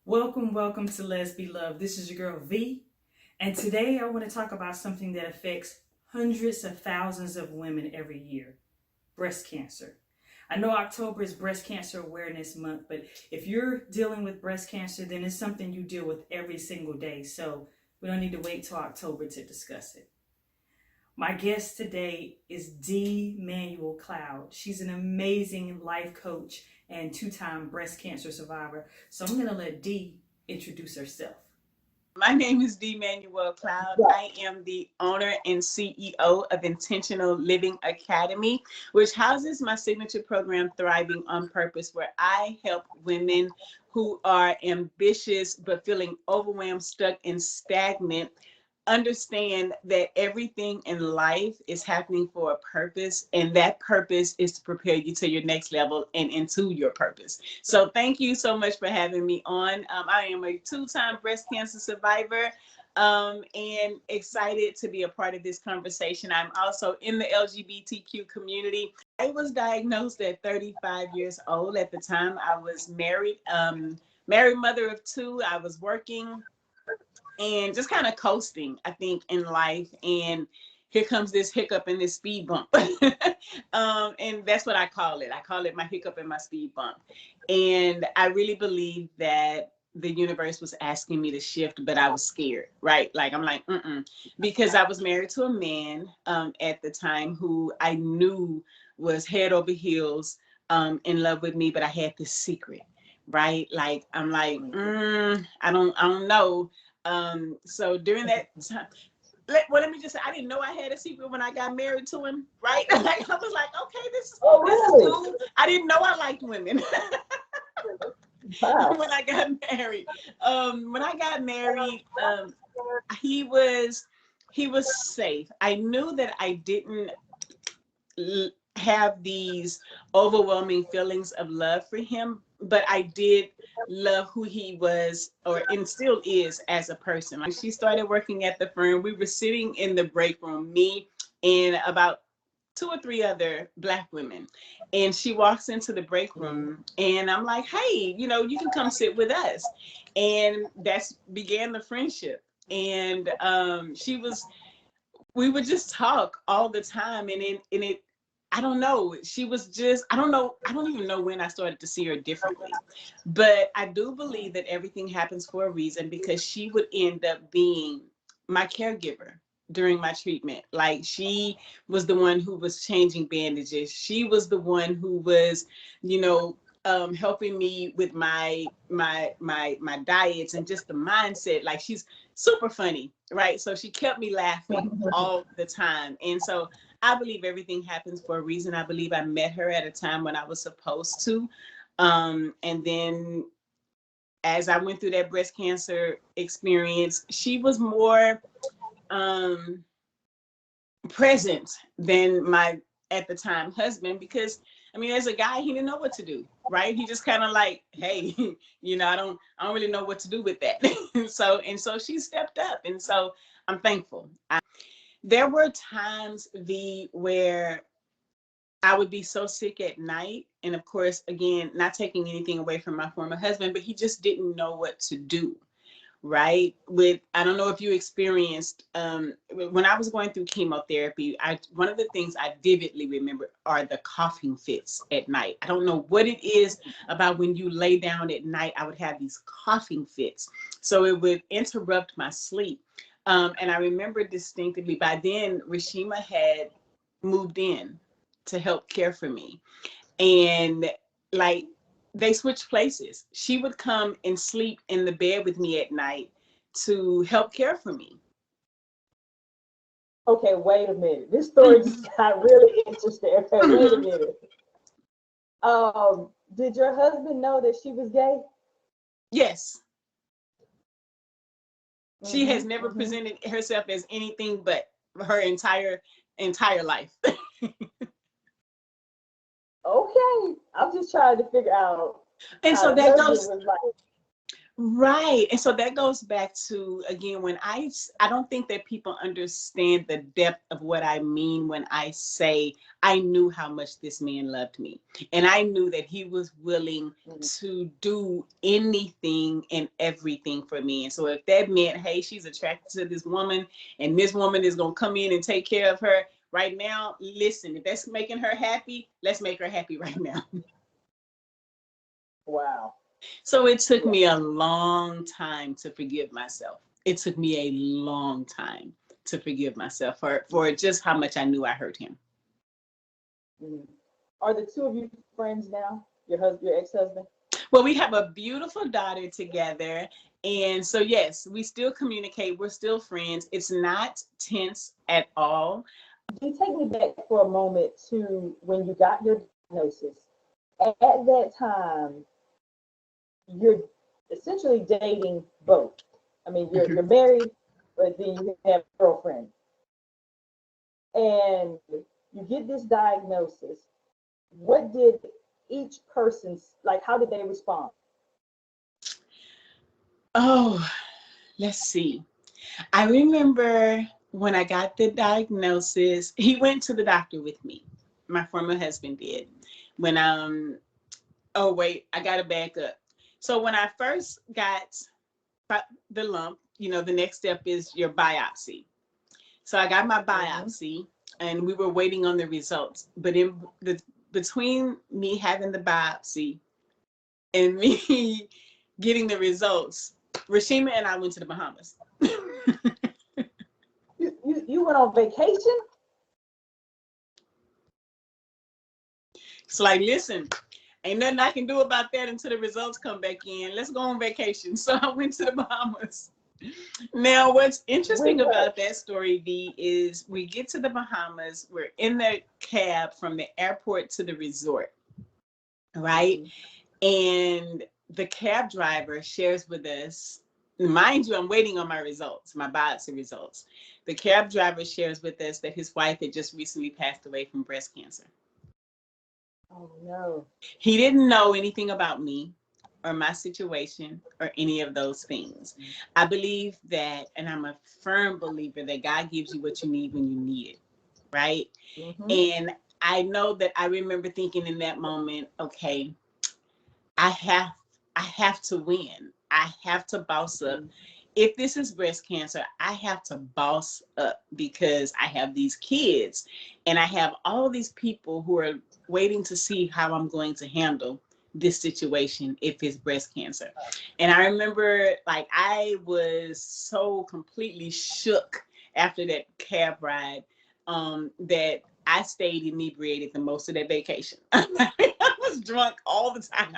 Welcome to Let's Be Loved. This is your girl V, and today I want to talk about something that affects hundreds of thousands of women every year: breast cancer. I know October is Breast Cancer Awareness Month, but if you're dealing with breast cancer, then it's something you deal with every single day. So we don't need to wait till October to discuss it. My guest today is Dee Manuel Cloud. She's an amazing life coach and two-time breast cancer survivor. So I'm going to let Dee introduce herself. My name is Dee Manuel Cloud. I am the owner and CEO of Intentional Living Academy, which houses my signature program, Thriving on Purpose, where I help women who are ambitious but feeling overwhelmed, stuck, and stagnant understand that everything in life is happening for a purpose, and that purpose is to prepare you to your next level and into your purpose. So thank you so much for having me on. I am a two-time breast cancer survivor, and excited to be a part of this conversation. I'm also in the LGBTQ community. I was diagnosed at 35 years old. At the time I was married mother of two. I was working and just kind of coasting, I think, in life. And here comes this hiccup and this speed bump. And that's what I call it. I call it my hiccup and my speed bump. And I really believe that the universe was asking me to shift, but I was scared, right? Like, I'm like, because I was married to a man at the time who I knew was head over heels in love with me, but I had this secret, right? Like, I'm like, I don't know. So during that time, let me just say, I didn't know I had a secret when I got married to him, right? Like, I was like, okay, this is cool. I didn't know I liked women. Wow. When I got married. He was safe. I knew that I didn't have these overwhelming feelings of love for him, but I did love who he was, or and still is, as a person. Like, she started working at the firm. We were sitting in the break room, me and about two or three other Black women, and she walks into the break room, and I'm like, hey, you can come sit with us. And that's began the friendship. And we would just talk all the time. And it I don't know. She was just, I don't know. I don't even know when I started to see her differently. But I do believe that everything happens for a reason, because she would end up being my caregiver during my treatment. Like, she was the one who was changing bandages. She was the one who was, helping me with my diets and just the mindset. Like, she's super funny, right? So she kept me laughing all the time. And so I believe everything happens for a reason. I believe I met her at a time when I was supposed to. And then as I went through that breast cancer experience, she was more present than my, at the time, husband, because I mean, as a guy, he didn't know what to do, right? He just kind of like, hey, I don't really know what to do with that. and so she stepped up, and so I'm thankful. There were times, V, where I would be so sick at night. And of course, again, not taking anything away from my former husband, but he just didn't know what to do, right? I don't know if you experienced, when I was going through chemotherapy, one of the things I vividly remember are the coughing fits at night. I don't know what it is about when you lay down at night, I would have these coughing fits. So it would interrupt my sleep. And I remember distinctively, by then, Rashima had moved in to help care for me. And like, they switched places. She would come and sleep in the bed with me at night to help care for me. Okay, wait a minute. This story just got really interesting. Okay, wait a minute. Did your husband know that she was gay? Yes. She has Mm-hmm, never mm-hmm. presented herself as anything but her entire life. Okay, I'm just trying to figure out And how so the that husband goes was like. Right. And so that goes back to, again, when I don't think that people understand the depth of what I mean when I say I knew how much this man loved me. And I knew that he was willing to do anything and everything for me. And so if that meant, hey, she's attracted to this woman and this woman is going to come in and take care of her right now, listen, if that's making her happy, let's make her happy right now. Wow. So it took Yeah. me a long time to forgive myself. It took me a long time to forgive myself for just how much I knew I hurt him. Mhm. Are the two of you friends now? Your husband, your ex-husband? Well, we have a beautiful daughter together. And so, yes, we still communicate. We're still friends. It's not tense at all. Can you take me back for a moment to when you got your diagnosis? At that time, you're essentially dating both. I mean, you're married, but then you have a girlfriend, and you get this diagnosis. What did each person like? How did they respond? Oh, let's see. I remember when I got the diagnosis, he went to the doctor with me. My former husband did. When oh wait, I gotta back up. So when I first got the lump, the next step is your biopsy. So I got my Mm-hmm. biopsy, and we were waiting on the results. But in the between me having the biopsy and me getting the results, Rashima and I went to the Bahamas. You went on vacation? It's like, listen, ain't nothing I can do about that until the results come back in. Let's go on vacation. So I went to the Bahamas. Now, what's With interesting her? about that story, V, is we get to the Bahamas. We're in the cab from the airport to the resort, right? Mm-hmm. And the cab driver shares with us, mind you, I'm waiting on my results, my biopsy results. The cab driver shares with us that his wife had just recently passed away from breast cancer. Oh no. He didn't know anything about me or my situation or any of those things. I believe that, and I'm a firm believer that God gives you what you need when you need it, right? Mm-hmm. And I know that I remember thinking in that moment, okay, I have I have to win. I have to boss up. If this is breast cancer, I have to boss up because I have these kids and I have all these people who are waiting to see how I'm going to handle this situation if it's breast cancer. And I remember like I was so completely shook after that cab ride that I stayed inebriated the most of that vacation. I was drunk all the time.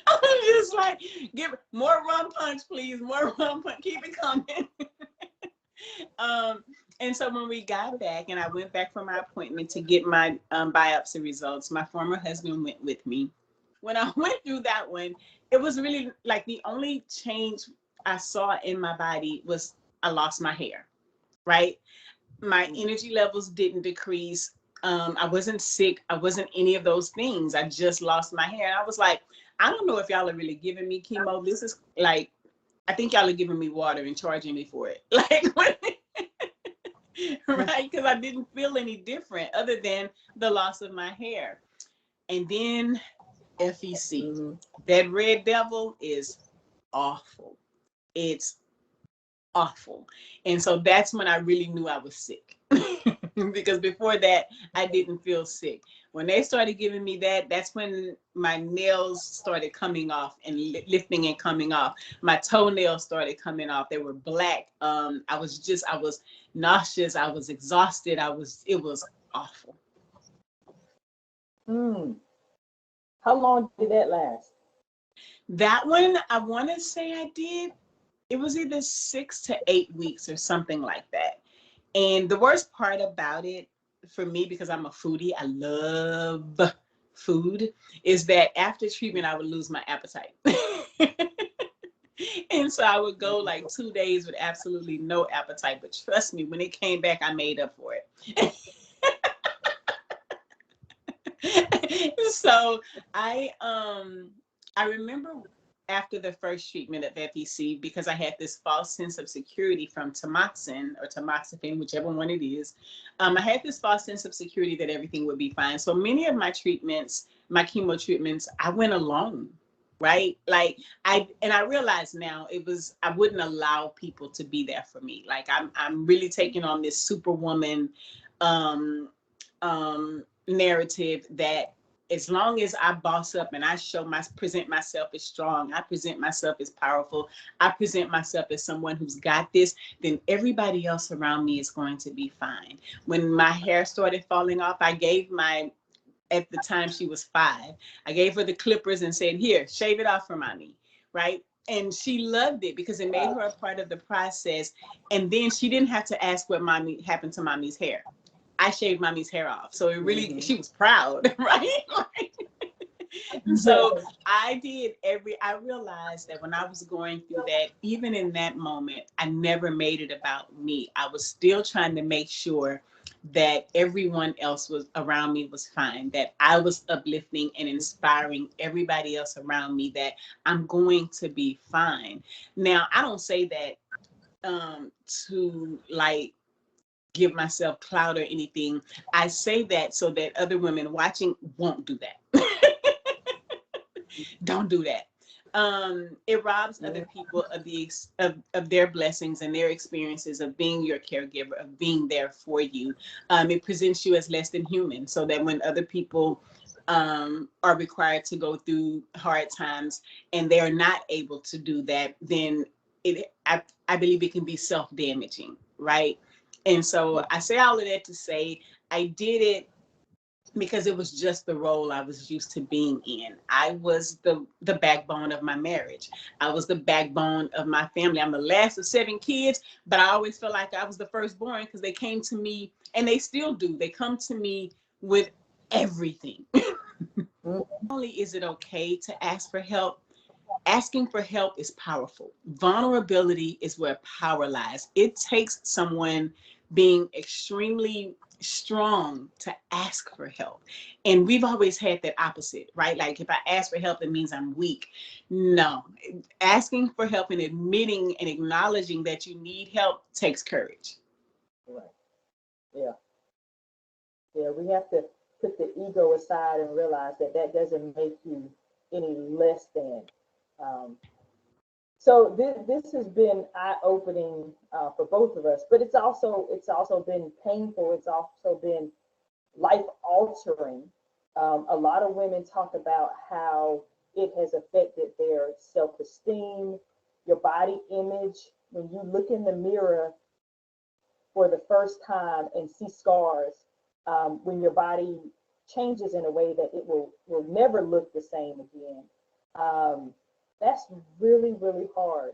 I'm just like, give more rum punch, please. More rum punch. Keep it coming. um, and so when we got back and I went back for my appointment to get my biopsy results, my former husband went with me. When I went through that one, it was really like the only change I saw in my body was I lost my hair, right? My energy levels didn't decrease. I wasn't sick. I wasn't any of those things. I just lost my hair. And I was like, I don't know if y'all are really giving me chemo. This is like, I think y'all are giving me water and charging me for it. Like, right? Because I didn't feel any different other than the loss of my hair. And then FEC, Mm-hmm. that red devil is awful. It's awful. And so that's when I really knew I was sick. Because before that, I didn't feel sick. When they started giving me that, that's when my nails started coming off and lifting and coming off. My toenails started coming off. They were black. I was nauseous. I was exhausted. It was awful. Mm. How long did that last? That one, I want to say I did. It was either 6 to 8 weeks or something like that. And the worst part about it for me, because I'm a foodie, I love food, is that after treatment, I would lose my appetite. And so I would go like 2 days with absolutely no appetite. But trust me, when it came back, I made up for it. So I I remember after the first treatment of FEC, because I had this false sense of security from tamoxifen or tamoxifen, whichever one it is. I had this false sense of security that everything would be fine. So many of my treatments, my chemo treatments, I went alone, right? Like I realize now I wouldn't allow people to be there for me. Like I'm really taking on this superwoman um, narrative that as long as I boss up and I present myself as strong, I present myself as powerful, I present myself as someone who's got this, then everybody else around me is going to be fine. When my hair started falling off, at the time she was 5, I gave her the clippers and said, here, shave it off for mommy, right? And she loved it because it made her a part of the process. And then she didn't have to ask what mommy happened to mommy's hair. I shaved mommy's hair off. So it really, she was proud, right? So I realized that when I was going through that, even in that moment, I never made it about me. I was still trying to make sure that everyone else was around me was fine, that I was uplifting and inspiring everybody else around me that I'm going to be fine. Now, I don't say that to like give myself clout or anything. I say that so that other women watching won't do that. Don't do that. It robs other people of their blessings and their experiences of being your caregiver, of being there for you. It presents you as less than human, so that when other people are required to go through hard times and they are not able to do that, then I believe it can be self-damaging, right? And so I say all of that to say I did it because it was just the role I was used to being in. I was the backbone of my marriage. I was the backbone of my family. I'm the last of 7 kids, but I always felt like I was the firstborn because they came to me, and they still do. They come to me with everything. Not only is it okay to ask for help, asking for help is powerful. Vulnerability is where power lies. It takes someone being extremely strong to ask for help. And we've always had that opposite, right? Like if I ask for help, it means I'm weak. No, asking for help and admitting and acknowledging that you need help takes courage. Right. Yeah. Yeah. We have to put the ego aside and realize that that doesn't make you any less than. Um, so this has been eye-opening for both of us, but it's also been painful. It's also been life-altering. A lot of women talk about how it has affected their self-esteem, your body image. When you look in the mirror for the first time and see scars, when your body changes in a way that it will never look the same again. That's really, really hard.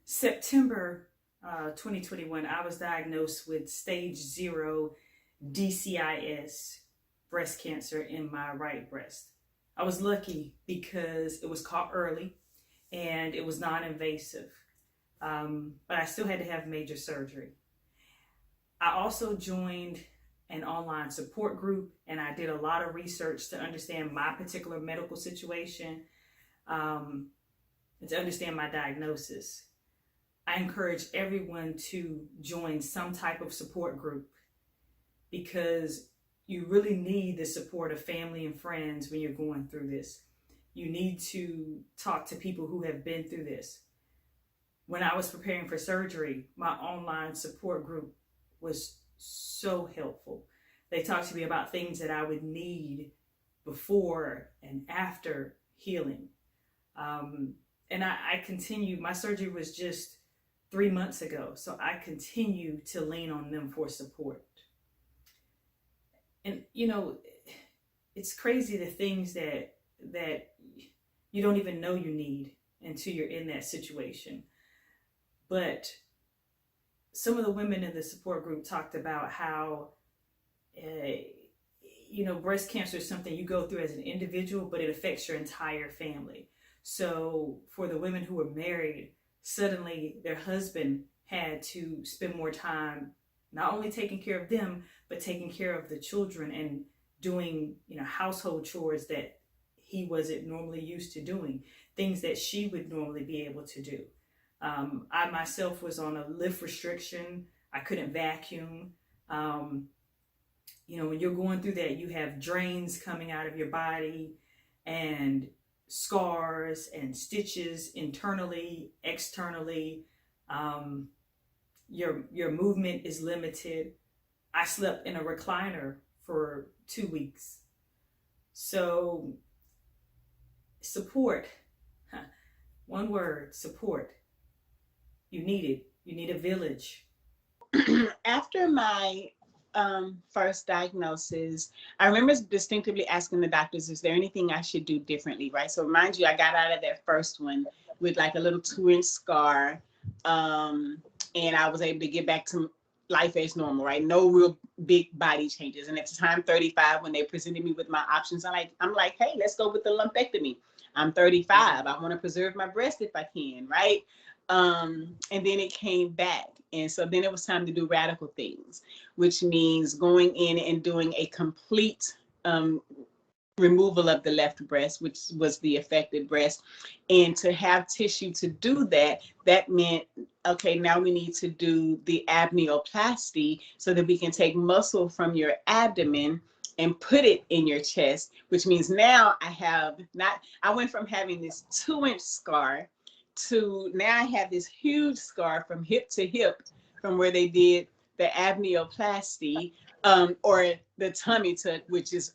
September 2021, I was diagnosed with stage 0 DCIS breast cancer in my right breast. I was lucky because it was caught early and it was non-invasive, but I still had to have major surgery. I also joined an online support group, and I did a lot of research to understand my particular medical situation, and to understand my diagnosis. I encourage everyone to join some type of support group because you really need the support of family and friends when you're going through this. You need to talk to people who have been through this. When I was preparing for surgery, my online support group was so helpful. They talked to me about things that I would need before and after healing. And I continued. My surgery was just 3 months ago, so I continue to lean on them for support. And it's crazy the things that you don't even know you need until you're in that situation. But some of the women in the support group talked about how breast cancer is something you go through as an individual, but it affects your entire family. So for the women who were married, suddenly their husband had to spend more time not only taking care of them, but taking care of the children and doing household chores that he wasn't normally used to doing, things that she would normally be able to do. I myself was on a lift restriction. I couldn't vacuum. Um, when you're going through that, you have drains coming out of your body and scars and stitches internally, externally. Um, your movement is limited. I slept in a recliner for 2 weeks. So support, one word, support. You need it. You need a village. After my first diagnosis, I remember distinctively asking the doctors, is there anything I should do differently, right? So mind you, I got out of that first one with like a little 2-inch scar. And I was able to get back to life as normal, right? No real big body changes. And at the time, 35, when they presented me with my options, I'm like, hey, let's go with the lumpectomy. I'm 35. I want to preserve my breast if I can, right? And then it came back. And so then it was time to do radical things, which means going in and doing a complete removal of the left breast, which was the affected breast. And to have tissue to do that, that meant, okay, now we need to do the abneoplasty so that we can take muscle from your abdomen and put it in your chest, which means now I went from having this 2-inch scar to now I have this huge scar from hip to hip from where they did the abneoplasty, or the tummy tuck, which is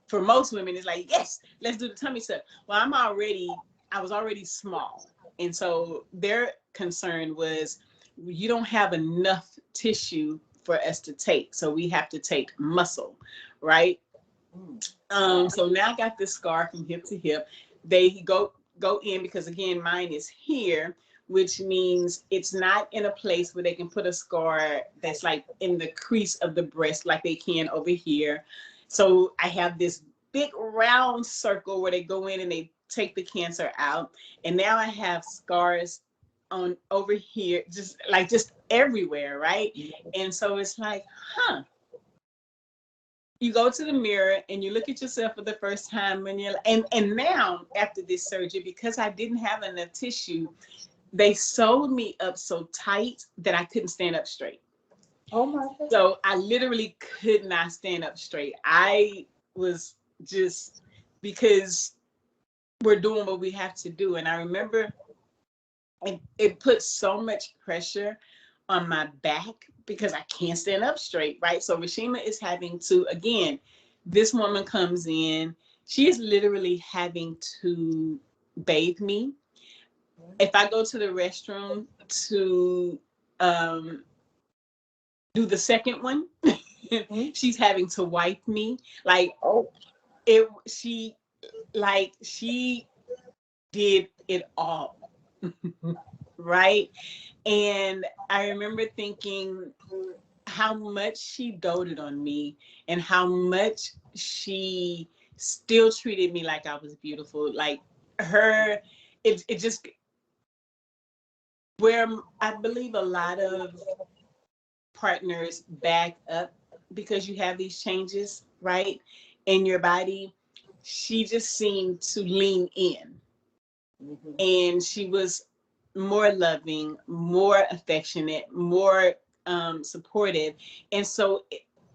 for most women, it's like, yes, let's do the tummy tuck. Well, I was already small. And so their concern was, you don't have enough tissue for us to take. So we have to take muscle, right? So now I got this scar from hip to hip. They go in because again, mine is here, which means it's not in a place where they can put a scar that's like in the crease of the breast like they can over here. So I have this big round circle where they go in and they take the cancer out. And now I have scars on over here, just everywhere, right? And so it's like, you go to the mirror and you look at yourself for the first time when you're and now after this surgery, because I didn't have enough tissue, they sewed me up so tight that I couldn't stand up straight. Oh my goodness. So I literally could not stand up straight. I was just, because we're doing what we have to do. And I remember it put so much pressure on my back because I can't stand up straight, right? So Rashima is having to, again, this woman comes in, she is literally having to bathe me. If I go to the restroom to do the second one, she's having to wipe me. She did it all. Right? And I remember thinking how much she doted on me and how much she still treated me like I was beautiful. Like it just, where I believe a lot of partners back up because you have these changes, right, in your body. She just seemed to lean in. And she was more loving, more affectionate, more supportive. And so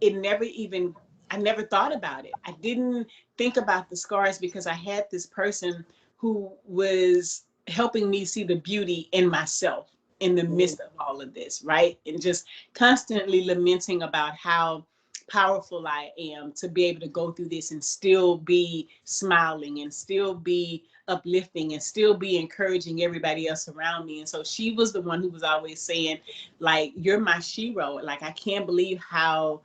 it never even, I never thought about it. I didn't think about the scars because I had this person who was helping me see the beauty in myself in the midst of all of this, right? And just constantly lamenting about how powerful I am to be able to go through this and still be smiling and still be uplifting and still be encouraging everybody else around me. And so she was the one who was always saying, like, you're my shero. Like, I can't believe how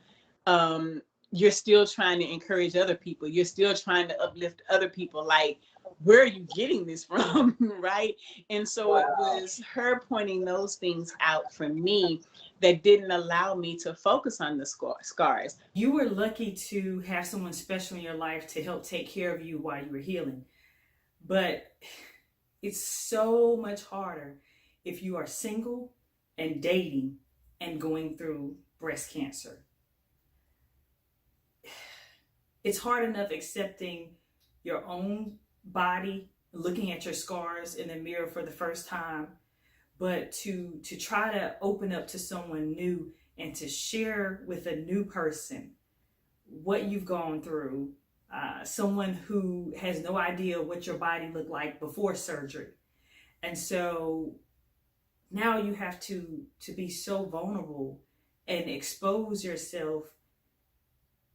you're still trying to encourage other people. You're still trying to uplift other people. Like, where are you getting this from? Right? And so it was her pointing those things out for me that didn't allow me to focus on the scars. You were lucky to have someone special in your life to help take care of you while you were healing. But it's so much harder if you are single and dating and going through breast cancer. It's hard enough accepting your own body, looking at your scars in the mirror for the first time, but to try to open up to someone new and to share with a new person what you've gone through, someone who has no idea what your body looked like before surgery. And so now you have to be so vulnerable and expose yourself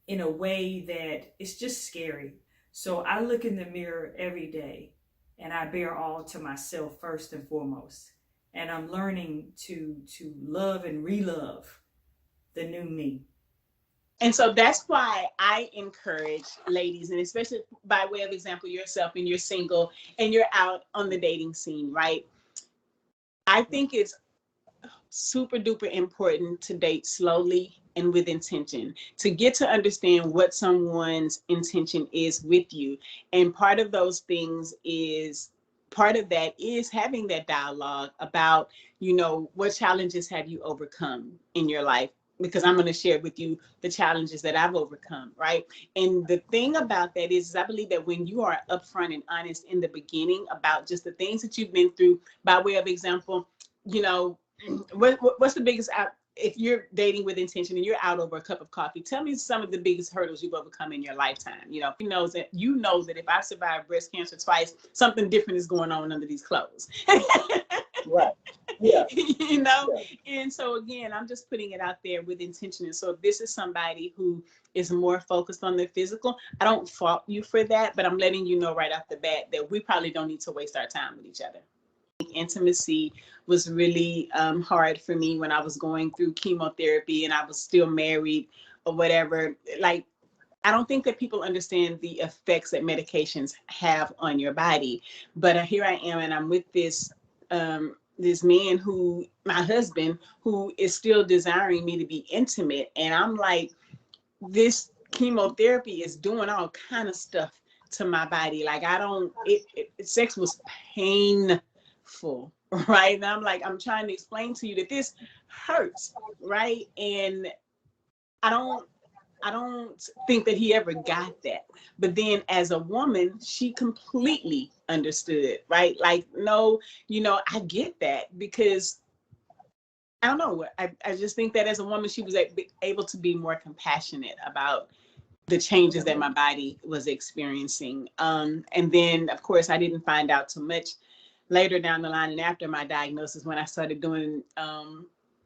in a way that it's just scary. So I look in the mirror every day and I bear all to myself first and foremost. And I'm learning to love and re-love the new me. And so that's why I encourage ladies, and especially by way of example, yourself, and you're single and you're out on the dating scene, right? I think it's super duper important to date slowly and with intention, to get to understand what someone's intention is with you. And part of that is having that dialogue about, what challenges have you overcome in your life? Because I'm going to share with you the challenges that I've overcome, right? And the thing about that is I believe that when you are upfront and honest in the beginning about just the things that you've been through, by way of example, you know, what's the biggest out, if you're dating with intention and you're out over a cup of coffee, tell me some of the biggest hurdles you've overcome in your lifetime. You know that if I survived breast cancer twice, something different is going on under these clothes. Right. Yeah. Yeah. Yeah. And so again, I'm just putting it out there with intention. And so if this is somebody who is more focused on their physical, I don't fault you for that, but I'm letting you know right off the bat that we probably don't need to waste our time with each other. Intimacy was really hard for me when I was going through chemotherapy and I was still married or whatever. Like, I don't think that people understand the effects that medications have on your body. But here I am, and I'm with this man who, my husband, who is still desiring me to be intimate, and I'm like, this chemotherapy is doing all kind of stuff to my body. Like, I don't. Sex was painful, right? And I'm like, I'm trying to explain to you that this hurts, right? And I don't I don't think that he ever got that. But then as a woman, she completely understood, right? Like, no, I get that because I don't know. I just think that as a woman, she was able to be more compassionate about the changes that my body was experiencing. And then, of course, I didn't find out too much later down the line and after my diagnosis when I started doing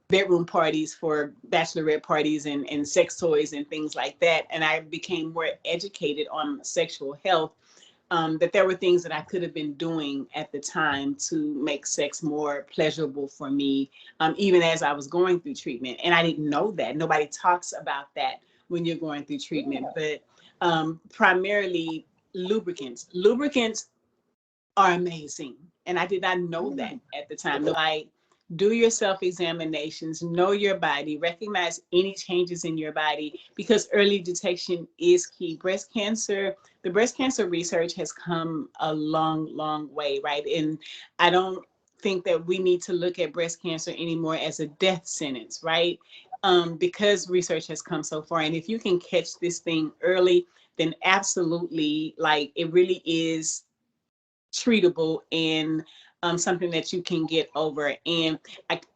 bedroom parties for bachelorette parties and sex toys and things like that. And I became more educated on sexual health, that there were things that I could have been doing at the time to make sex more pleasurable for me, even as I was going through treatment. And I didn't know that. Nobody talks about that when you're going through treatment, but primarily lubricants. Lubricants are amazing. And I did not know that at the time. Like, do your self-examinations, know your body, recognize any changes in your body, because early detection is key. The breast cancer research has come a long, long way, right? And I don't think that we need to look at breast cancer anymore as a death sentence, right? Because research has come so far. And if you can catch this thing early, then absolutely, like, it really is treatable and something that you can get over. And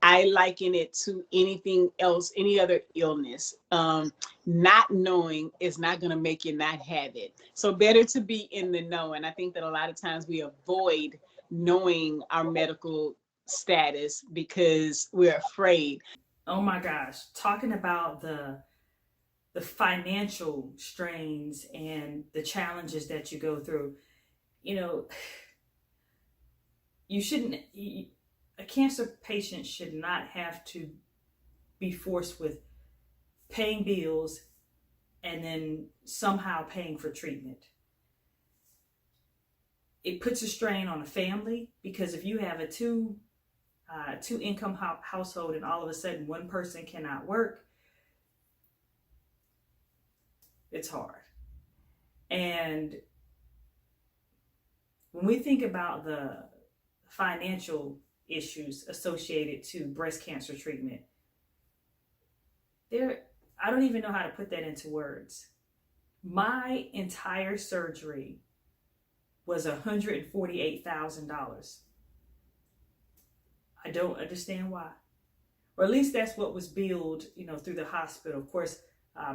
I liken it to anything else, any other illness. Not knowing is not going to make you not have it. So better to be in the know. And I think that a lot of times we avoid knowing our medical status because we're afraid. Oh my gosh, talking about the financial strains and the challenges that you go through. You know, you shouldn't a cancer patient should not have to be forced with paying bills and then somehow paying for treatment. It puts a strain on a family because if you have a two income household and all of a sudden one person cannot work, it's hard. And when we think about the financial issues associated to breast cancer treatment, I don't even know how to put that into words. My entire surgery was $148,000. I don't understand why. Or at least that's what was billed, through the hospital. Of course,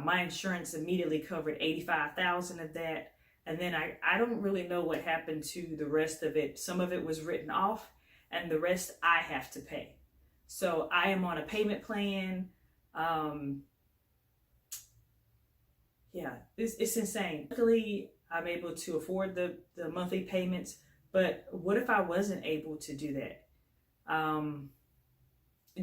my insurance immediately covered 85,000 of that. And then I don't really know what happened to the rest of it. Some of it was written off and the rest I have to pay. So I am on a payment plan. Yeah, it's insane. Luckily, I'm able to afford the monthly payments, but what if I wasn't able to do that?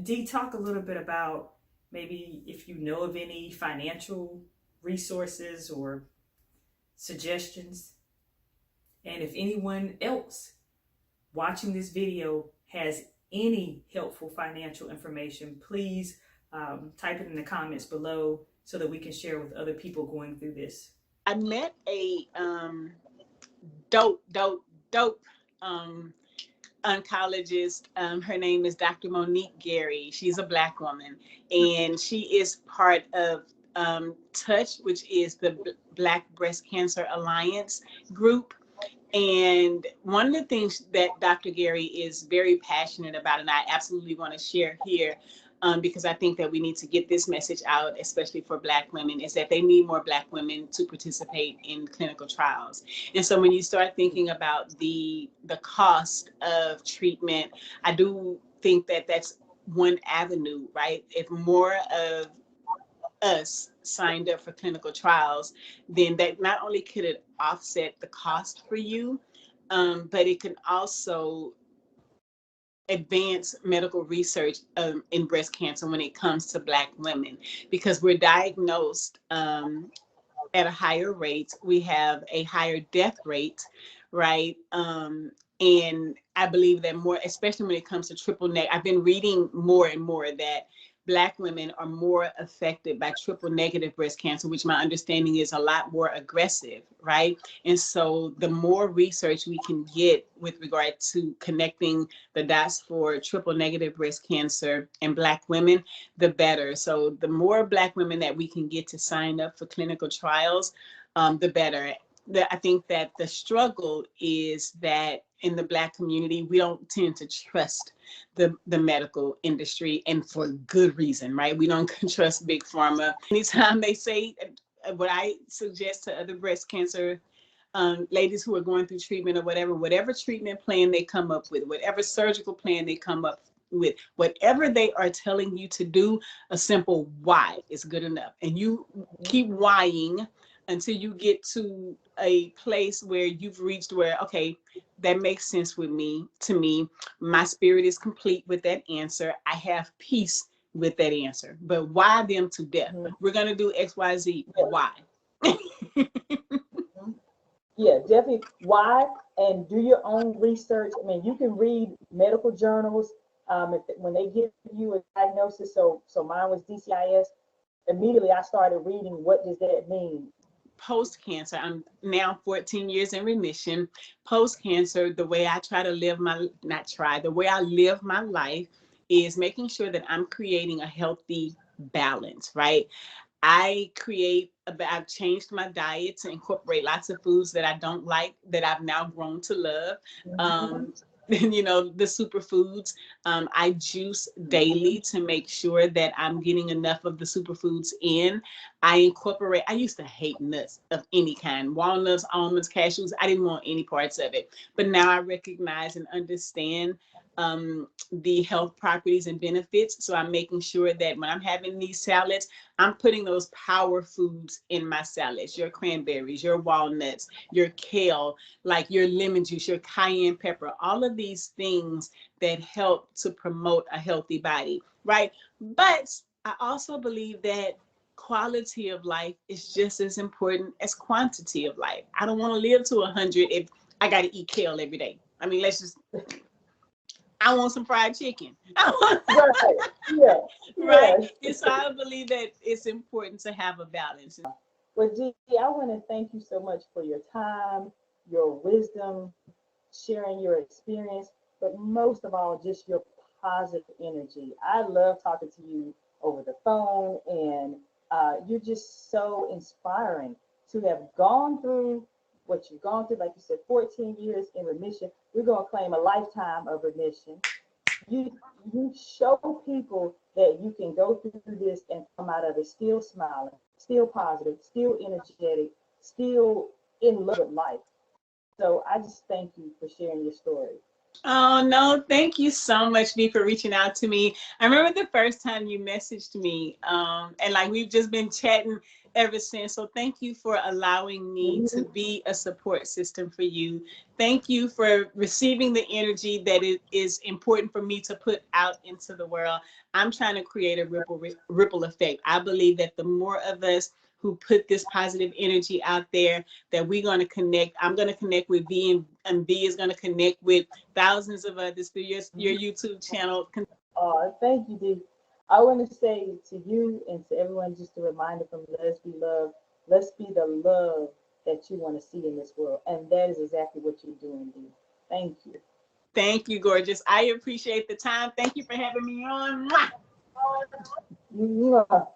Dee, talk a little bit about maybe if you know of any financial resources or suggestions. And if anyone else watching this video has any helpful financial information, please type it in the comments below so that we can share with other people going through this. I met a dope oncologist. Her name is Dr. Monique Gary. She's a Black woman, and she is part of Touch, which is the Black Breast Cancer Alliance group. And one of the things that Dr. Gary is very passionate about, and I absolutely want to share here, because I think that we need to get this message out, especially for Black women, is that they need more Black women to participate in clinical trials. And so when you start thinking about the cost of treatment, I do think that that's one avenue, right? If more of us signed up for clinical trials, then that not only could it offset the cost for you, but it can also advance medical research in breast cancer when it comes to Black women, because we're diagnosed at a higher rate. We have a higher death rate, right? And I believe that more, especially when it comes to triple negative, I've been reading more and more that Black women are more affected by triple negative breast cancer, which my understanding is a lot more aggressive, right? And so the more research we can get with regard to connecting the dots for triple negative breast cancer and Black women, the better. So the more Black women that we can get to sign up for clinical trials, the better. I think that the struggle is that in the Black community, we don't tend to trust the medical industry, and for good reason, right? We don't trust big pharma. Anytime they say, what I suggest to other breast cancer ladies who are going through treatment or whatever treatment plan they come up with, whatever surgical plan they come up with, whatever they are telling you to do, a simple why is good enough. And you keep whying until you get to a place where you've reached where, okay, that makes sense with me, to me, my spirit is complete with that answer. I have peace with that answer. But why them to death? We're going to do X, Y, Z. Why? Yeah, definitely. Why? And do your own research. I mean, you can read medical journals. When they give you a diagnosis, so mine was DCIS. Immediately, I started reading. What does that mean? Post-cancer, I'm now 14 years in remission. Post-cancer, the way I try to live the way I live my life is making sure that I'm creating a healthy balance, right? I've changed my diet to incorporate lots of foods that I don't like, that I've now grown to love. The superfoods. I juice daily to make sure that I'm getting enough of the superfoods in. I used to hate nuts of any kind, walnuts, almonds, cashews. I didn't want any parts of it. But now I recognize and understand the health properties and benefits. So I'm making sure that when I'm having these salads, I'm putting those power foods in my salads, your cranberries, your walnuts, your kale, like your lemon juice, your cayenne pepper, all of these things that help to promote a healthy body, right? But I also believe that quality of life is just as important as quantity of life. I don't want to live to 100 if I got to eat kale every day. I mean, I want some fried chicken. Right. Yeah. Right. Yes. And so I believe that it's important to have a balance. Well, Dee, I want to thank you so much for your time, your wisdom, sharing your experience, but most of all, just your positive energy. I love talking to you over the phone, and you're just so inspiring to have gone through what you've gone through. Like you said, 14 years in remission. We're going to claim a lifetime of remission. You show people that you can go through this and come out of it still smiling, still positive, still energetic, still in love with life. So I just thank you for sharing your story. Oh, no, thank you so much, V, for reaching out to me. I remember the first time you messaged me, and like we've just been chatting ever since. So thank you for allowing me to be a support system for you. Thank you for receiving the energy that it is important for me to put out into the world. I'm trying to create a ripple effect. I believe that the more of us who put this positive energy out there, that we're going to connect. I'm going to connect with V, and V is going to connect with thousands of others through your YouTube channel. Thank you, Dee. I want to say to you and to everyone just a reminder from Let's Be Love, let's be the love that you want to see in this world. And that is exactly what you're doing, Dee. Thank you. Thank you, gorgeous. I appreciate the time. Thank you for having me on. Mwah! Mwah.